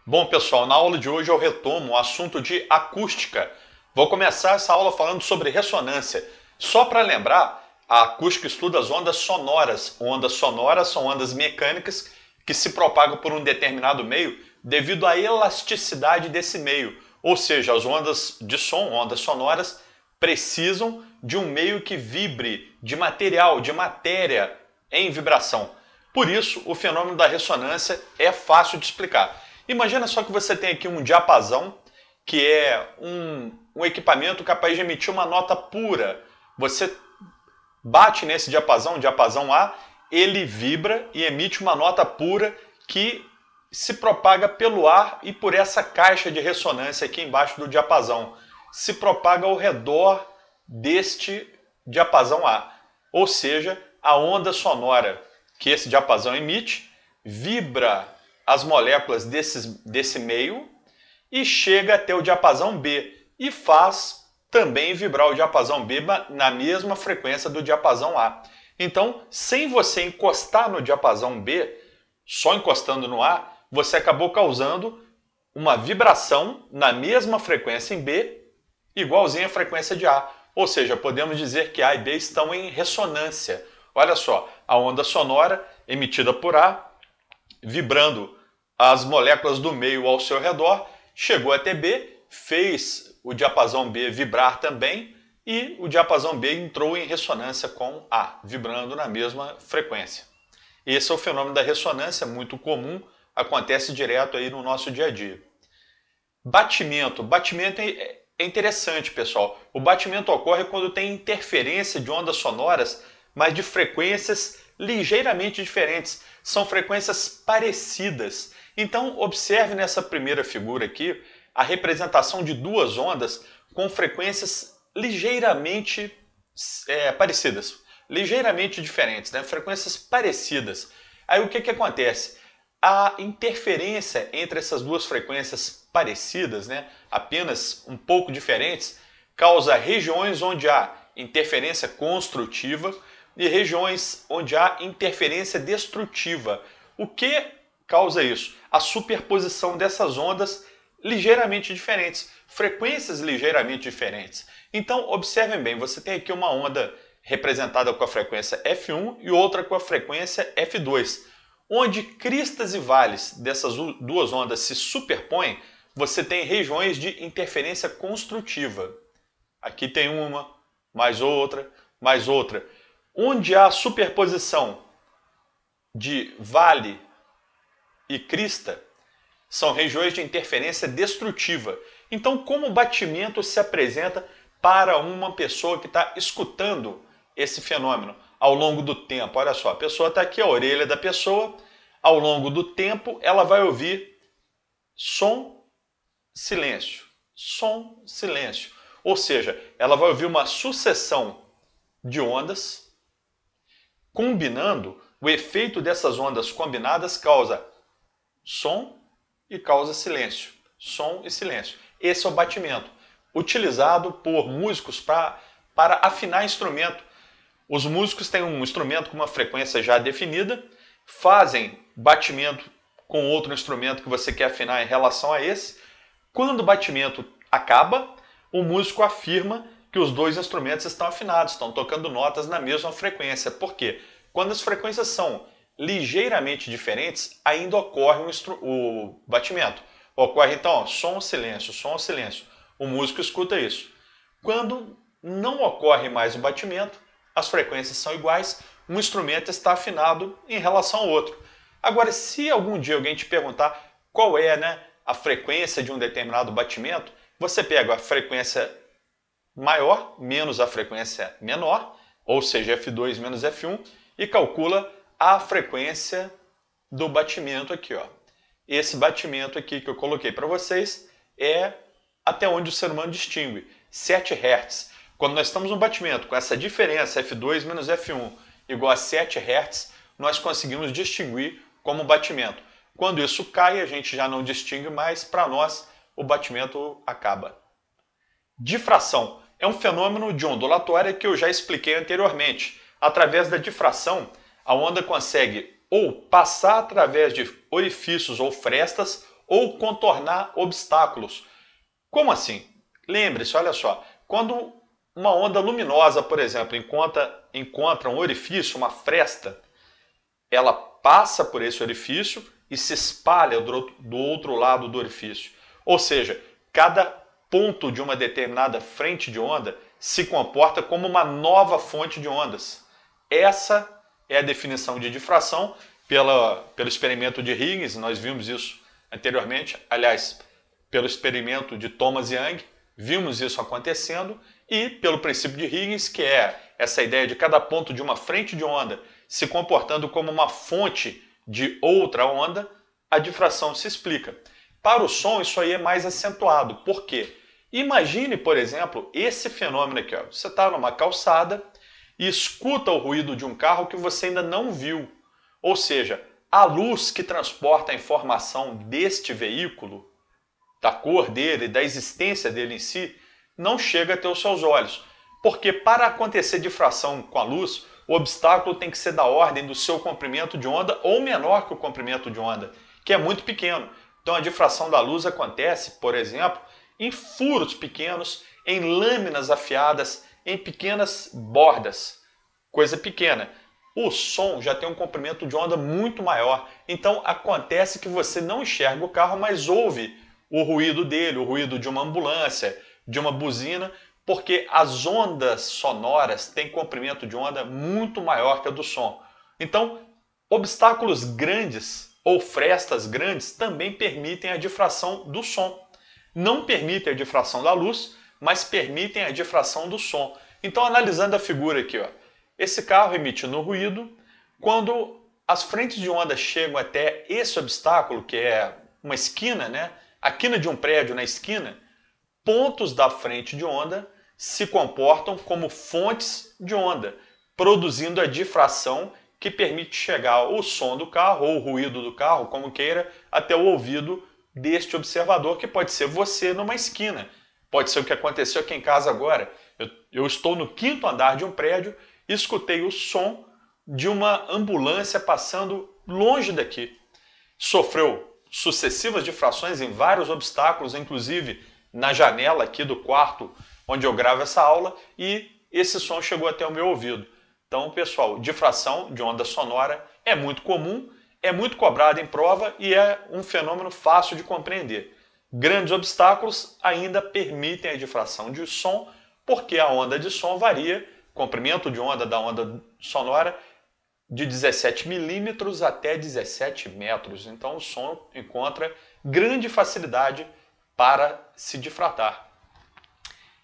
Bom, pessoal, na aula de hoje eu retomo o assunto de acústica. Vou começar essa aula falando sobre ressonância. Só para lembrar, a acústica estuda as ondas sonoras. Ondas sonoras são ondas mecânicas que se propagam por um determinado meio devido à elasticidade desse meio. Ou seja, as ondas de som, ondas sonoras, precisam de um meio que vibre, de material, de matéria em vibração. Por isso, o fenômeno da ressonância é fácil de explicar. Imagina só que você tem aqui um diapasão, que é um equipamento capaz de emitir uma nota pura. Você bate nesse diapasão A, ele vibra e emite uma nota pura que se propaga pelo ar e por essa caixa de ressonância aqui embaixo do diapasão. Se propaga ao redor deste diapasão A. Ou seja, a onda sonora que esse diapasão emite vibra as moléculas desse meio e chega até o diapasão B e faz também vibrar o diapasão B na mesma frequência do diapasão A. Então, sem você encostar no diapasão B, só encostando no A, você acabou causando uma vibração na mesma frequência em B, igualzinha à frequência de A. Ou seja, podemos dizer que A e B estão em ressonância. Olha só, a onda sonora emitida por A, vibrando as moléculas do meio ao seu redor, chegou até B, fez o diapasão B vibrar também e o diapasão B entrou em ressonância com A, vibrando na mesma frequência. Esse é o fenômeno da ressonância, muito comum, acontece direto aí no nosso dia a dia. Batimento. Batimento é interessante, pessoal. O batimento ocorre quando tem interferência de ondas sonoras, mas de frequências ligeiramente diferentes. São frequências parecidas. Então, observe nessa primeira figura aqui a representação de duas ondas com frequências ligeiramente parecidas, ligeiramente diferentes, né? Frequências parecidas. Aí o que acontece? A interferência entre essas duas frequências parecidas, né, apenas um pouco diferentes, causa regiões onde há interferência construtiva e regiões onde há interferência destrutiva. O que causa isso? A superposição dessas ondas ligeiramente diferentes, frequências ligeiramente diferentes. Então, observem bem, você tem aqui uma onda representada com a frequência F1 e outra com a frequência F2. Onde cristas e vales dessas duas ondas se superpõem, você tem regiões de interferência construtiva. Aqui tem uma, mais outra, mais outra. Onde há superposição de vale e crista, são regiões de interferência destrutiva. Então, como o batimento se apresenta para uma pessoa que está escutando esse fenômeno ao longo do tempo? Olha só, a pessoa está aqui, a orelha da pessoa, ao longo do tempo, ela vai ouvir som, silêncio, som, silêncio. Ou seja, ela vai ouvir uma sucessão de ondas, combinando, o efeito dessas ondas combinadas causa som e causa silêncio. Som e silêncio. Esse é o batimento, utilizado por músicos para afinar instrumento. Os músicos têm um instrumento com uma frequência já definida, fazem batimento com outro instrumento que você quer afinar em relação a esse. Quando o batimento acaba, o músico afirma que os dois instrumentos estão afinados, estão tocando notas na mesma frequência. Por quê? Quando as frequências são ligeiramente diferentes, ainda ocorre o batimento. Ocorre então som, silêncio, som, silêncio. O músico escuta isso. Quando não ocorre mais o batimento, as frequências são iguais, um instrumento está afinado em relação ao outro. Agora, se algum dia alguém te perguntar qual é, né, a frequência de um determinado batimento, você pega a frequência maior menos a frequência menor, ou seja, F2 menos F1, e calcula a frequência do batimento aqui, ó. Esse batimento aqui que eu coloquei para vocês é até onde o ser humano distingue, 7 Hz. Quando nós estamos no batimento com essa diferença F2 menos F1 igual a 7 Hz, nós conseguimos distinguir como batimento. Quando isso cai, a gente já não distingue mais, para nós o batimento acaba. Difração é um fenômeno de ondulatória que eu já expliquei anteriormente. Através da difração, a onda consegue ou passar através de orifícios ou frestas ou contornar obstáculos. Como assim? Lembre-se, olha só, quando uma onda luminosa, por exemplo, encontra um orifício, uma fresta, ela passa por esse orifício e se espalha do outro lado do orifício. Ou seja, cada ponto de uma determinada frente de onda se comporta como uma nova fonte de ondas. Essa é a definição de difração pelo experimento de Huygens, nós vimos isso anteriormente, aliás, pelo experimento de Thomas Young, vimos isso acontecendo, e pelo princípio de Huygens, que é essa ideia de cada ponto de uma frente de onda se comportando como uma fonte de outra onda, a difração se explica. Para o som, isso aí é mais acentuado. Por quê? Imagine, por exemplo, esse fenômeno aqui. Ó. Você está numa calçada e escuta o ruído de um carro que você ainda não viu. Ou seja, a luz que transporta a informação deste veículo, da cor dele, da existência dele em si, não chega até os seus olhos. Porque para acontecer difração com a luz, o obstáculo tem que ser da ordem do seu comprimento de onda ou menor que o comprimento de onda, que é muito pequeno. Então a difração da luz acontece, por exemplo, em furos pequenos, em lâminas afiadas, em pequenas bordas. Coisa pequena. O som já tem um comprimento de onda muito maior. Então acontece que você não enxerga o carro, mas ouve o ruído dele, o ruído de uma ambulância, de uma buzina, porque as ondas sonoras têm comprimento de onda muito maior que a do som. Então, obstáculos grandes ou frestas grandes também permitem a difração do som. Não permitem a difração da luz, mas permitem a difração do som. Então, analisando a figura aqui, ó, esse carro emitindo ruído, quando as frentes de onda chegam até esse obstáculo, que é uma esquina, né? A quina de um prédio na esquina, pontos da frente de onda se comportam como fontes de onda, produzindo a difração que permite chegar o som do carro ou o ruído do carro, como queira, até o ouvido deste observador, que pode ser você numa esquina. Pode ser o que aconteceu aqui em casa agora. Eu estou no 5º andar de um prédio e escutei o som de uma ambulância passando longe daqui. Sofreu sucessivas difrações em vários obstáculos, inclusive na janela aqui do quarto onde eu gravo essa aula, e esse som chegou até o meu ouvido. Então, pessoal, difração de onda sonora é muito comum, é muito cobrado em prova e é um fenômeno fácil de compreender. Grandes obstáculos ainda permitem a difração de som, porque a onda de som varia, comprimento de onda da onda sonora, de 17 milímetros até 17 metros. Então o som encontra grande facilidade para se difratar.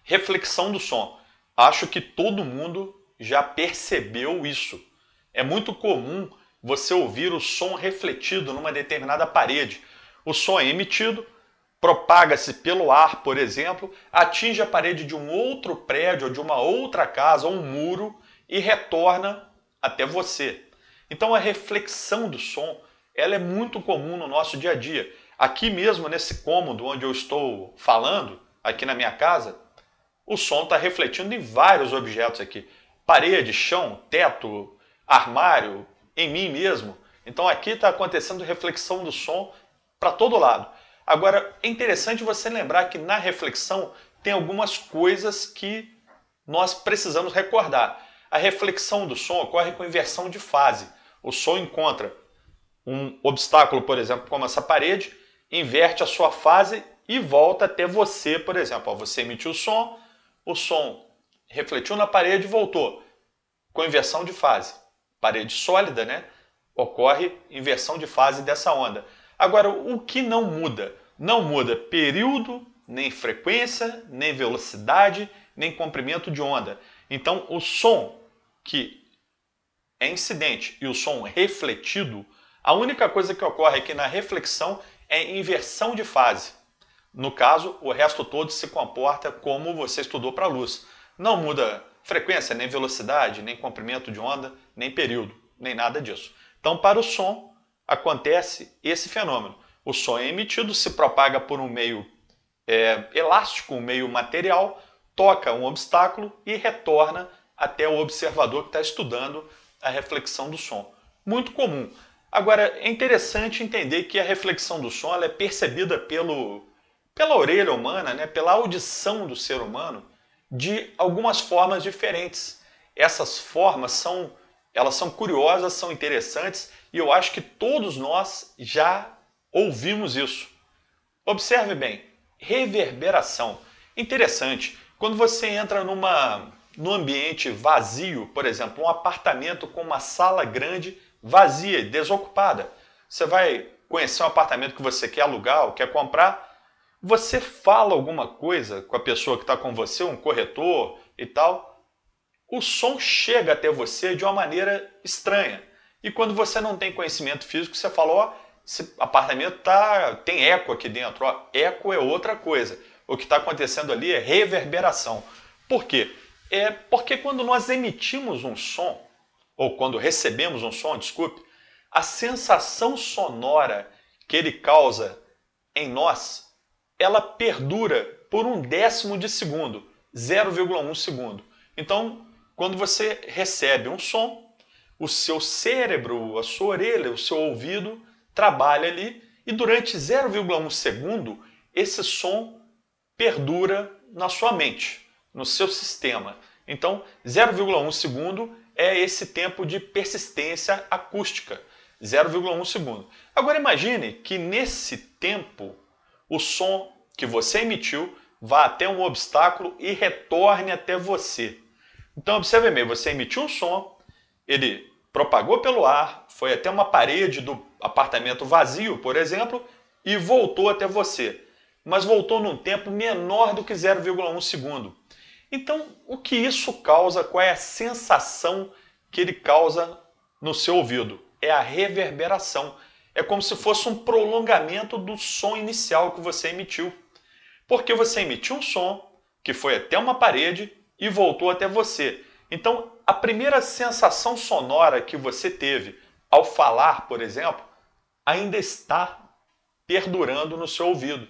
Reflexão do som. Acho que todo mundo já percebeu isso. É muito comum você ouvir o som refletido numa determinada parede. O som é emitido, propaga-se pelo ar, por exemplo, atinge a parede de um outro prédio ou de uma outra casa ou um muro e retorna até você. Então a reflexão do som, ela é muito comum no nosso dia a dia. Aqui mesmo nesse cômodo onde eu estou falando, aqui na minha casa, o som está refletindo em vários objetos aqui. Parede, chão, teto, armário, em mim mesmo. Então aqui está acontecendo reflexão do som para todo lado. Agora, é interessante você lembrar que na reflexão tem algumas coisas que nós precisamos recordar. A reflexão do som ocorre com inversão de fase. O som encontra um obstáculo, por exemplo, como essa parede, inverte a sua fase e volta até você, por exemplo. Você emitiu o som refletiu na parede e voltou. Com inversão de fase. Parede sólida, né? Ocorre inversão de fase dessa onda. Agora, o que não muda? Não muda período, nem frequência, nem velocidade, nem comprimento de onda. Então, o som que é incidente e o som refletido, a única coisa que ocorre aqui na reflexão é inversão de fase. No caso, o resto todo se comporta como você estudou para a luz. Não muda frequência, nem velocidade, nem comprimento de onda, nem período, nem nada disso. Então, para o som, acontece esse fenômeno. O som é emitido, se propaga por um meio elástico, um meio material, toca um obstáculo e retorna até o observador que está estudando a reflexão do som. Muito comum. Agora, é interessante entender que a reflexão do som ela é percebida pela orelha humana, né, pela audição do ser humano, de algumas formas diferentes. Essas formas elas são curiosas, são interessantes, e eu acho que todos nós já ouvimos isso. Observe bem, reverberação. Interessante, quando você entra num ambiente vazio, por exemplo, um apartamento com uma sala grande, vazia, desocupada. Você vai conhecer um apartamento que você quer alugar ou quer comprar, você fala alguma coisa com a pessoa que está com você, um corretor e tal, o som chega até você de uma maneira estranha. E quando você não tem conhecimento físico, você fala, ó, esse apartamento tem eco aqui dentro. Ó, eco é outra coisa. O que está acontecendo ali é reverberação. Por quê? É porque quando nós emitimos um som, ou quando recebemos um som, desculpe, a sensação sonora que ele causa em nós, ela perdura por 1/10 de segundo, 0,1 segundo. Então, quando você recebe um som, o seu cérebro, a sua orelha, o seu ouvido trabalha ali e durante 0,1 segundo esse som perdura na sua mente, no seu sistema. Então, 0,1 segundo é esse tempo de persistência acústica, 0,1 segundo. Agora imagine que nesse tempo o som que você emitiu vá até um obstáculo e retorne até você. Então observe bem, você emitiu um som, ele propagou pelo ar, foi até uma parede do apartamento vazio, por exemplo, e voltou até você. Mas voltou num tempo menor do que 0,1 segundo. Então, o que isso causa? Qual é a sensação que ele causa no seu ouvido? É a reverberação. É como se fosse um prolongamento do som inicial que você emitiu. Porque você emitiu um som que foi até uma parede e voltou até você. Então, a primeira sensação sonora que você teve ao falar, por exemplo, ainda está perdurando no seu ouvido.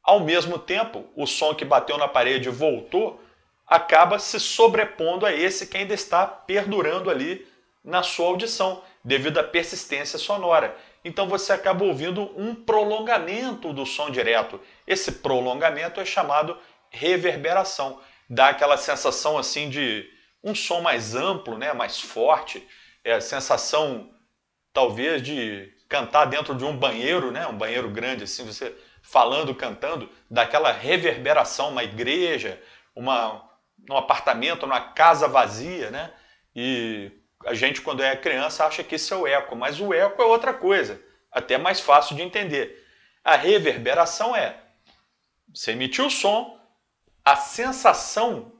Ao mesmo tempo, o som que bateu na parede e voltou acaba se sobrepondo a esse que ainda está perdurando ali na sua audição, devido à persistência sonora. Então você acaba ouvindo um prolongamento do som direto. Esse prolongamento é chamado reverberação. Dá aquela sensação assim de um som mais amplo, né, mais forte, é a sensação talvez de cantar dentro de um banheiro, né, um banheiro grande assim, você falando, cantando, daquela reverberação, uma igreja, um apartamento, uma casa vazia, né? E a gente, quando é criança, acha que isso é o eco, mas o eco é outra coisa, até mais fácil de entender. A reverberação você emitiu o som, a sensação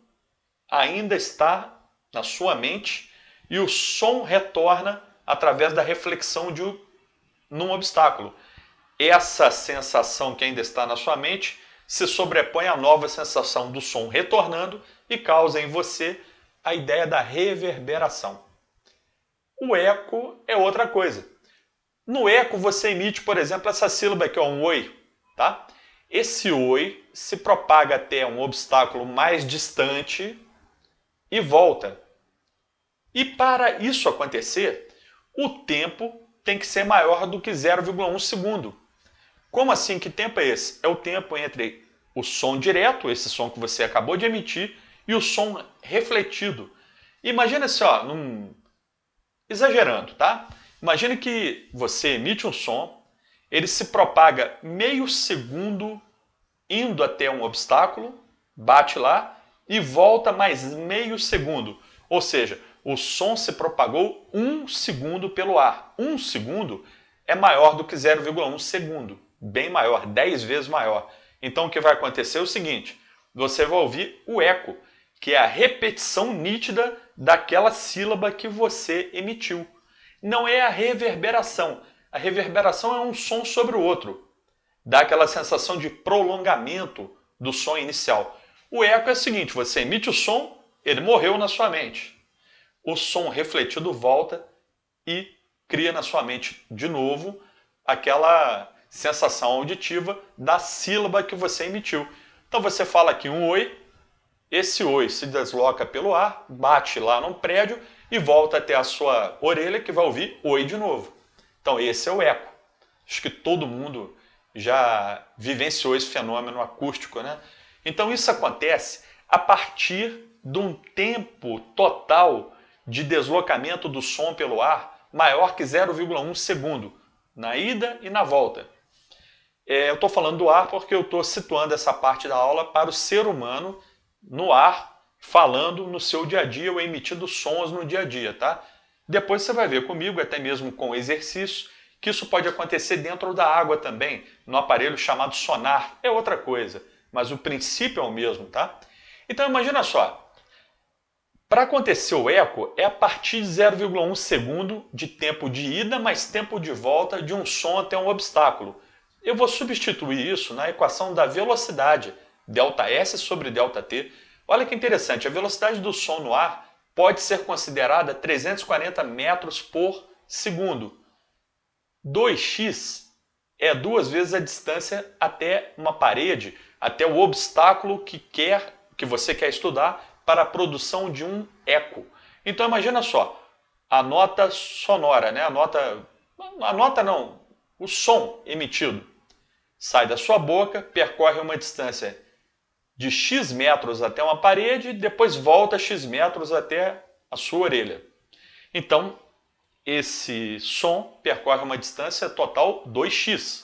ainda está na sua mente e o som retorna através da reflexão num obstáculo. Essa sensação que ainda está na sua mente se sobrepõe à nova sensação do som retornando e causa em você a ideia da reverberação. O eco é outra coisa. No eco você emite, por exemplo, essa sílaba aqui, um oi. Tá? Esse oi se propaga até um obstáculo mais distante e volta. E para isso acontecer, o tempo tem que ser maior do que 0,1 segundo. Como assim? Que tempo é esse? É o tempo entre o som direto, esse som que você acabou de emitir, e o som refletido. Imagina assim, ó, exagerando, tá? Imagina que você emite um som, ele se propaga meio segundo indo até um obstáculo, bate lá e volta mais meio segundo. Ou seja, o som se propagou 1 segundo pelo ar. 1 segundo é maior do que 0,1 segundo. Bem maior, 10 vezes maior. Então o que vai acontecer é o seguinte, você vai ouvir o eco, que é a repetição nítida daquela sílaba que você emitiu. Não é a reverberação. A reverberação é um som sobre o outro. Dá aquela sensação de prolongamento do som inicial. O eco é o seguinte, você emite o som, ele morreu na sua mente. O som refletido volta e cria na sua mente de novo aquela sensação auditiva da sílaba que você emitiu. Então você fala aqui um oi, esse oi se desloca pelo ar, bate lá num prédio e volta até a sua orelha que vai ouvir oi de novo. Então esse é o eco. Acho que todo mundo já vivenciou esse fenômeno acústico, né? Então isso acontece a partir de um tempo total de deslocamento do som pelo ar maior que 0,1 segundo, na ida e na volta. Eu estou falando do ar porque eu estou situando essa parte da aula para o ser humano no ar, falando no seu dia a dia ou emitindo sons no dia a dia, tá? Depois você vai ver comigo, até mesmo com exercício, que isso pode acontecer dentro da água também, no aparelho chamado sonar. É outra coisa, mas o princípio é o mesmo, tá? Então imagina só, para acontecer o eco é a partir de 0,1 segundo de tempo de ida mais tempo de volta de um som até um obstáculo. Eu vou substituir isso na equação da velocidade, ΔS sobre ΔT. Olha que interessante, a velocidade do som no ar pode ser considerada 340 metros por segundo. 2x é 2 vezes a distância até uma parede, até o obstáculo que você quer estudar para a produção de um eco. Então imagina só, a nota sonora, né? O som emitido sai da sua boca, percorre uma distância de x metros até uma parede, depois volta x metros até a sua orelha. Então, esse som percorre uma distância total 2x,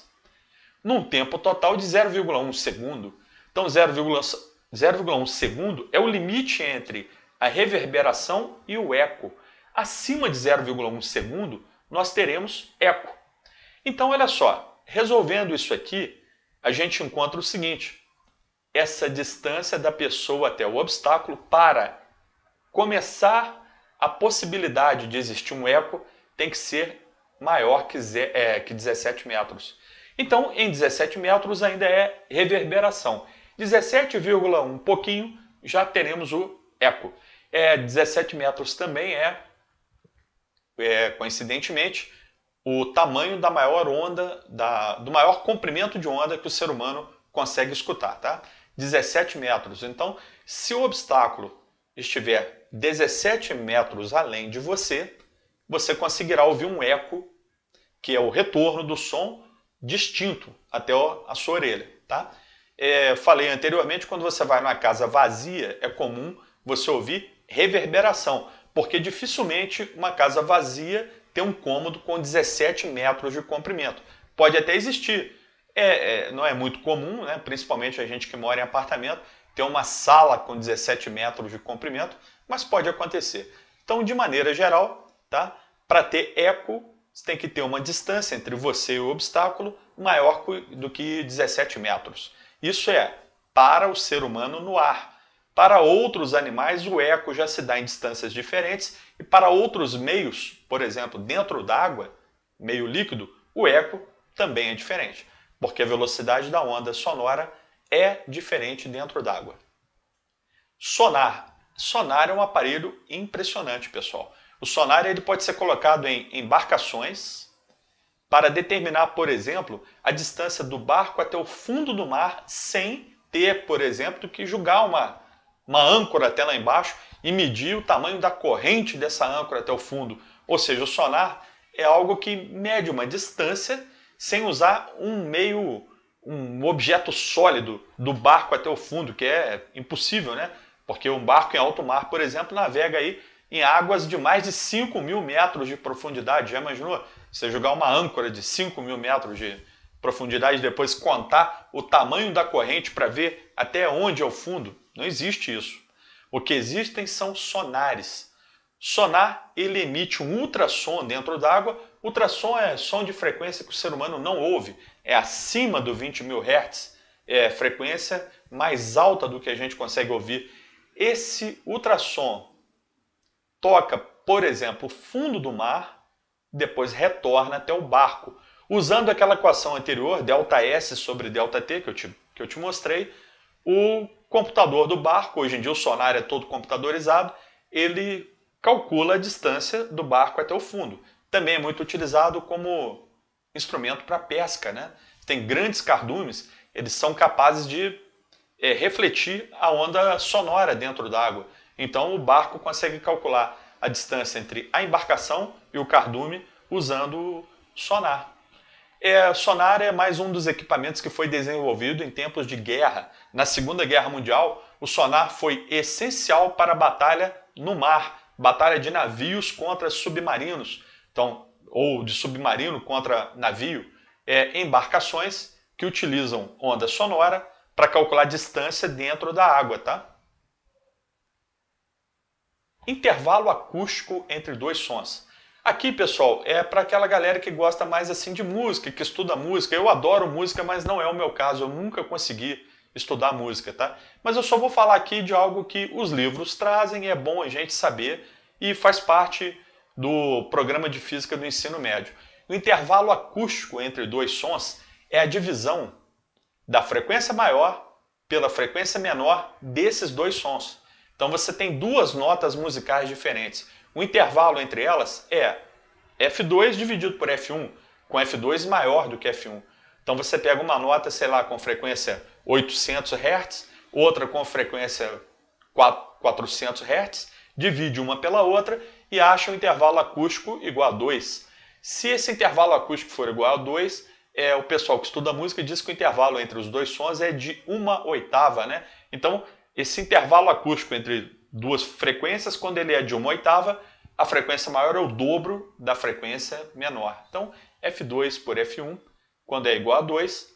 num tempo total de 0,1 segundo. Então, 0,1 segundo é o limite entre a reverberação e o eco. Acima de 0,1 segundo, nós teremos eco. Então, olha só, resolvendo isso aqui, a gente encontra o seguinte: essa distância da pessoa até o obstáculo para começar a possibilidade de existir um eco tem que ser maior que 17 metros. Então, em 17 metros ainda é reverberação. 17,1 pouquinho já teremos o eco. 17 metros também coincidentemente, o tamanho da maior onda, do maior comprimento de onda que o ser humano consegue escutar, tá? 17 metros. Então, se o obstáculo estiver 17 metros além de você, você conseguirá ouvir um eco, que é o retorno do som distinto até a sua orelha, tá? Falei anteriormente, quando você vai numa casa vazia, é comum você ouvir reverberação, porque dificilmente uma casa vazia tem um cômodo com 17 metros de comprimento. Pode até existir, não é muito comum, né? Principalmente a gente que mora em apartamento, ter uma sala com 17 metros de comprimento, mas pode acontecer. Então, de maneira geral, tá? Para ter eco, você tem que ter uma distância entre você e o obstáculo maior do que 17 metros. Isso é para o ser humano no ar. Para outros animais, o eco já se dá em distâncias diferentes, e para outros meios, por exemplo, dentro d'água, meio líquido, o eco também é diferente, porque a velocidade da onda sonora é diferente dentro d'água. Sonar. Sonar é um aparelho impressionante, pessoal. O sonar ele pode ser colocado em embarcações para determinar, por exemplo, a distância do barco até o fundo do mar sem ter, por exemplo, que jogar uma âncora até lá embaixo e medir o tamanho da corrente dessa âncora até o fundo. Ou seja, o sonar é algo que mede uma distância sem usar um objeto sólido do barco até o fundo, que é impossível, né? Porque um barco em alto mar, por exemplo, navega aí em águas de mais de 5.000 metros de profundidade. Já imaginou? Você jogar uma âncora de 5.000 metros de profundidade e depois contar o tamanho da corrente para ver até onde é o fundo? Não existe isso. O que existem são sonares. Sonar, ele emite um ultrassom dentro d'água. Ultrassom é som de frequência que o ser humano não ouve. É acima do 20.000 Hz. É frequência mais alta do que a gente consegue ouvir. Esse ultrassom toca, por exemplo, o fundo do mar, depois retorna até o barco. Usando aquela equação anterior, ΔS sobre ΔT, que eu te mostrei, o computador do barco, hoje em dia o sonar é todo computadorizado, ele calcula a distância do barco até o fundo. Também é muito utilizado como instrumento para pesca, né? Tem grandes cardumes, eles são capazes de refletir a onda sonora dentro d'água. Então o barco consegue calcular a distância entre a embarcação e o cardume usando sonar. Sonar é mais um dos equipamentos que foi desenvolvido em tempos de guerra. Na Segunda Guerra Mundial, o sonar foi essencial para a batalha no mar, batalha de navios contra submarinos, então, ou de submarino contra navio, embarcações que utilizam onda sonora para calcular distância dentro da água, tá? Intervalo acústico entre dois sons. Aqui, pessoal, é para aquela galera que gosta mais assim de música, que estuda música. Eu adoro música, mas não é o meu caso. Eu nunca consegui estudar música, tá? Mas eu só vou falar aqui de algo que os livros trazem e é bom a gente saber e faz parte do programa de física do ensino médio. O intervalo acústico entre dois sons é a divisão da frequência maior pela frequência menor desses dois sons. Então você tem duas notas musicais diferentes. O intervalo entre elas é F2 dividido por F1, com F2 maior do que F1. Então você pega uma nota, sei lá, com frequência 800 Hz, outra com frequência 400 Hz, divide uma pela outra e acha o intervalo acústico igual a 2. Se esse intervalo acústico for igual a 2, o pessoal que estuda música diz que o intervalo entre os dois sons é de 1/8, né? Então, esse intervalo acústico entre duas frequências, quando ele é de 1/8, a frequência maior é o dobro da frequência menor. Então, F2 por F1, quando é igual a 2,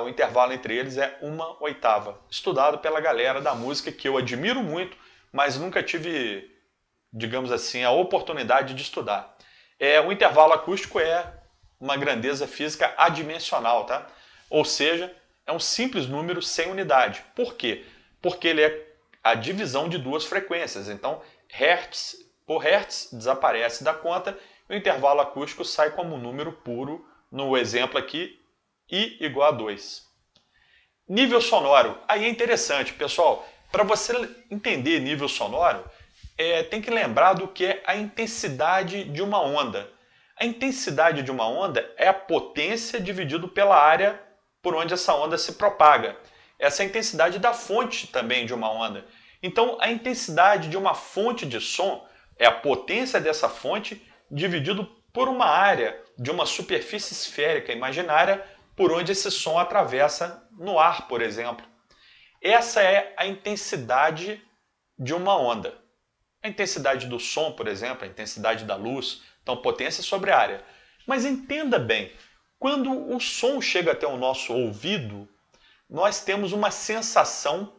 o intervalo entre eles é 1/8. Estudado pela galera da música que eu admiro muito, mas nunca tive, digamos assim, a oportunidade de estudar. O intervalo acústico é uma grandeza física adimensional, tá? Ou seja, é um simples número sem unidade. Por quê? Porque ele é a divisão de duas frequências. Então, Hertz por Hertz desaparece da conta e o intervalo acústico sai como um número puro, no exemplo aqui, I igual a 2. Nível sonoro. Aí é interessante, pessoal. Para você entender nível sonoro, tem que lembrar do que é a intensidade de uma onda. A intensidade de uma onda é a potência dividido pela área por onde essa onda se propaga. Essa é a intensidade da fonte também de uma onda. Então, a intensidade de uma fonte de som é a potência dessa fonte dividido por uma área de uma superfície esférica imaginária por onde esse som atravessa no ar, por exemplo. Essa é a intensidade de uma onda. A intensidade do som, por exemplo, a intensidade da luz, então potência sobre área. Mas entenda bem, quando o som chega até o nosso ouvido, nós temos uma sensação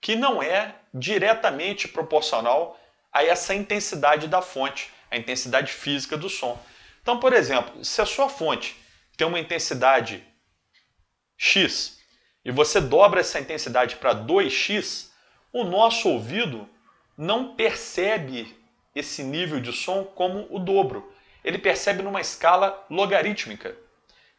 que não é diretamente proporcional a essa intensidade da fonte, a intensidade física do som. Então, por exemplo, se a sua fonte tem uma intensidade X e você dobra essa intensidade para 2x, o nosso ouvido não percebe esse nível de som como o dobro. Ele percebe numa escala logarítmica.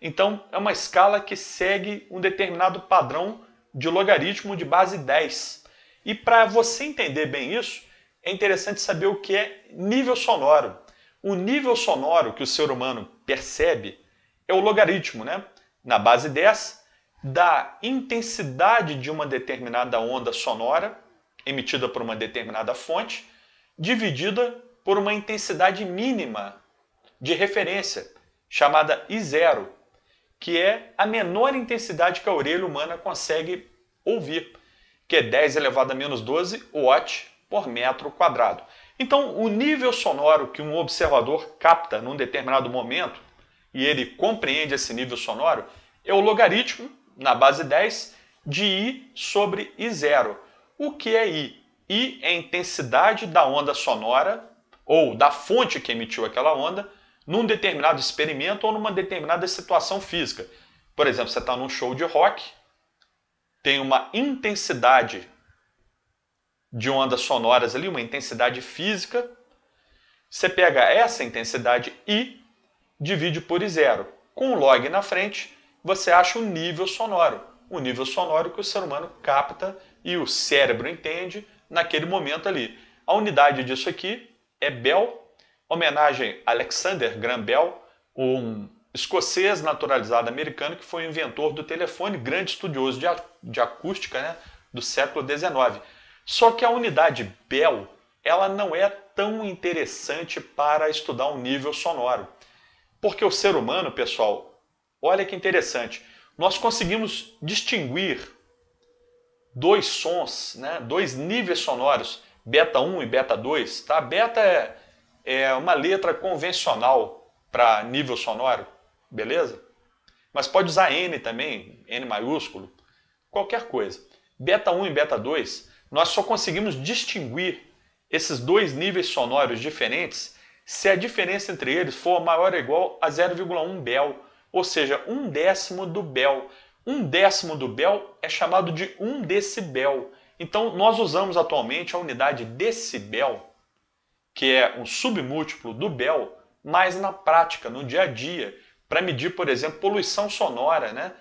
Então, é uma escala que segue um determinado padrão de logaritmo de base 10. E para você entender bem isso, é interessante saber o que é nível sonoro. O nível sonoro que o ser humano percebe é o logaritmo, né? Na base 10, da intensidade de uma determinada onda sonora, emitida por uma determinada fonte, dividida por uma intensidade mínima de referência, chamada I0, que é a menor intensidade que a orelha humana consegue ouvir, que é 10 elevado a menos 12 watts por metro quadrado. Então, o nível sonoro que um observador capta num determinado momento, e ele compreende esse nível sonoro, é o logaritmo, na base 10, de I sobre I0. O que é I? I é a intensidade da onda sonora, ou da fonte que emitiu aquela onda, num determinado experimento ou numa determinada situação física. Por exemplo, você está num show de rock, tem uma intensidade de ondas sonoras ali, uma intensidade física. Você pega essa intensidade I, divide por I0. Com o log na frente, você acha o nível sonoro. O nível sonoro que o ser humano capta e o cérebro entende naquele momento ali. A unidade disso aqui é Bell, homenagem a Alexander Graham Bell, um escocês naturalizado americano que foi o inventor do telefone, grande estudioso de acústica, né, do século XIX. Só que a unidade Bell, ela não é tão interessante para estudar um nível sonoro. Porque o ser humano, pessoal, olha que interessante, nós conseguimos distinguir dois sons, né, dois níveis sonoros, beta 1 e beta 2. Tá? Beta é uma letra convencional para nível sonoro, beleza? Mas pode usar N também, N maiúsculo, qualquer coisa. Beta 1 e beta 2, nós só conseguimos distinguir esses dois níveis sonoros diferentes se a diferença entre eles for maior ou igual a 0,1 Bel, ou seja, 1/10 do Bel. 1/10 do Bel é chamado de 1 decibel. Então, nós usamos atualmente a unidade decibel, que é um submúltiplo do Bel, mas na prática, no dia a dia, para medir, por exemplo, poluição sonora, né?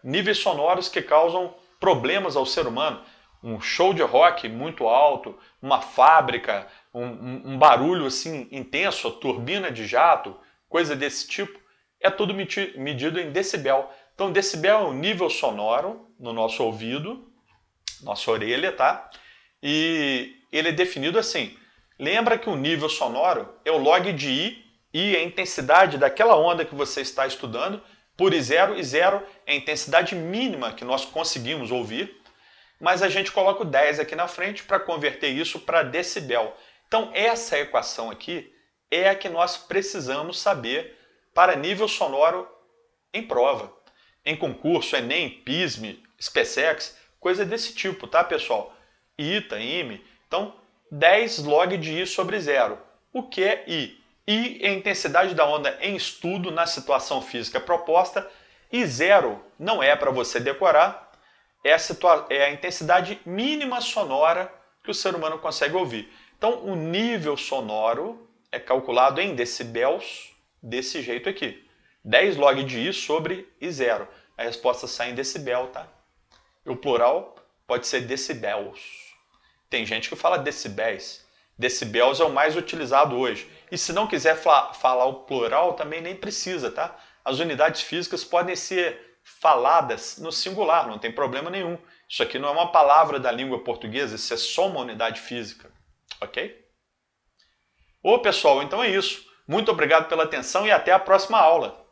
Níveis sonoros que causam problemas ao ser humano. Um show de rock muito alto, uma fábrica, um barulho assim intenso, turbina de jato, coisa desse tipo, é tudo medido em decibel. Então, decibel é o nível sonoro no nosso ouvido, nossa orelha, tá? E ele é definido assim. Lembra que o nível sonoro é o log de I, I é a intensidade daquela onda que você está estudando, por I0, I0 é a intensidade mínima que nós conseguimos ouvir, mas a gente coloca o 10 aqui na frente para converter isso para decibel. Então, essa equação aqui é a que nós precisamos saber para nível sonoro em prova, em concurso, Enem, PISME, SpaceX, coisa desse tipo, tá, pessoal? ITA, IME. Então, 10 log de I sobre 0. O que é I? I é a intensidade da onda em estudo na situação física proposta e 0 não é para você decorar, é a intensidade mínima sonora que o ser humano consegue ouvir. Então, o nível sonoro é calculado em decibéis desse jeito aqui. 10 log de I sobre I0. A resposta sai em decibel, tá? E o plural pode ser decibéis. Tem gente que fala decibéis. Decibéis é o mais utilizado hoje. E se não quiser falar o plural, também nem precisa, tá? As unidades físicas podem ser faladas no singular, não tem problema nenhum. Isso aqui não é uma palavra da língua portuguesa, isso é só uma unidade física, ok? Ô pessoal, então é isso. Muito obrigado pela atenção e até a próxima aula.